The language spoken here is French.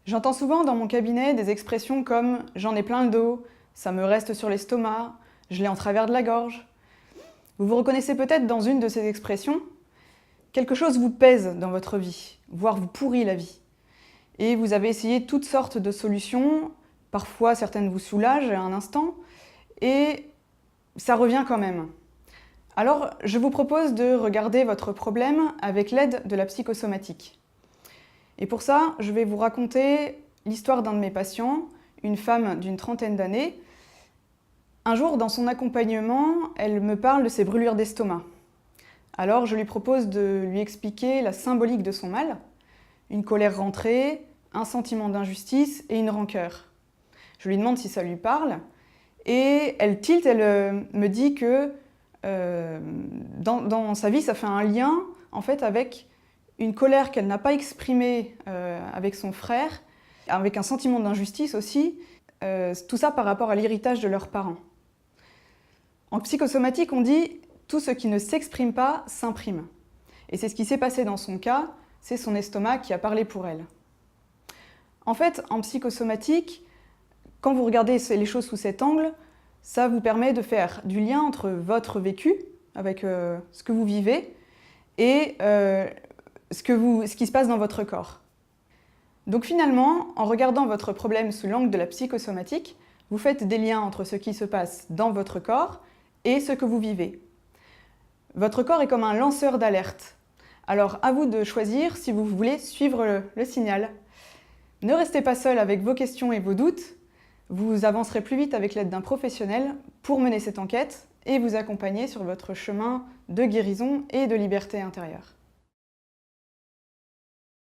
J'entends souvent dans mon cabinet des expressions comme « j'en ai plein le dos »,« ça me reste sur l'estomac »,« je l'ai en travers de la gorge ». Vous vous reconnaissez peut-être dans une de ces expressions. Quelque chose vous pèse dans votre vie, voire vous pourrit la vie. Et vous avez essayé toutes sortes de solutions, parfois certaines vous soulagent à un instant, et ça revient quand même. Alors, je vous propose de regarder votre problème avec l'aide de la psychosomatique. Et pour ça, je vais vous raconter l'histoire d'un de mes patients, une femme d'une trentaine d'années. Un jour, dans son accompagnement, elle me parle de ses brûlures d'estomac. Alors, je lui propose de lui expliquer la symbolique de son mal, une colère rentrée, un sentiment d'injustice et une rancœur. Je lui demande si ça lui parle, et elle tilte, elle me dit que dans sa vie, ça fait un lien en fait, avec une colère qu'elle n'a pas exprimée avec son frère, avec un sentiment d'injustice aussi, tout ça par rapport à l'héritage de leurs parents. En psychosomatique, on dit « tout ce qui ne s'exprime pas s'imprime ». Et c'est ce qui s'est passé dans son cas, c'est son estomac qui a parlé pour elle. En fait, en psychosomatique, quand vous regardez les choses sous cet angle, ça vous permet de faire du lien entre votre vécu, avec ce que vous vivez, et ce qui se passe dans votre corps. Donc finalement, en regardant votre problème sous l'angle de la psychosomatique, vous faites des liens entre ce qui se passe dans votre corps et ce que vous vivez. Votre corps est comme un lanceur d'alerte. Alors à vous de choisir si vous voulez suivre le signal. Ne restez pas seul avec vos questions et vos doutes. Vous avancerez plus vite avec l'aide d'un professionnel pour mener cette enquête et vous accompagner sur votre chemin de guérison et de liberté intérieure.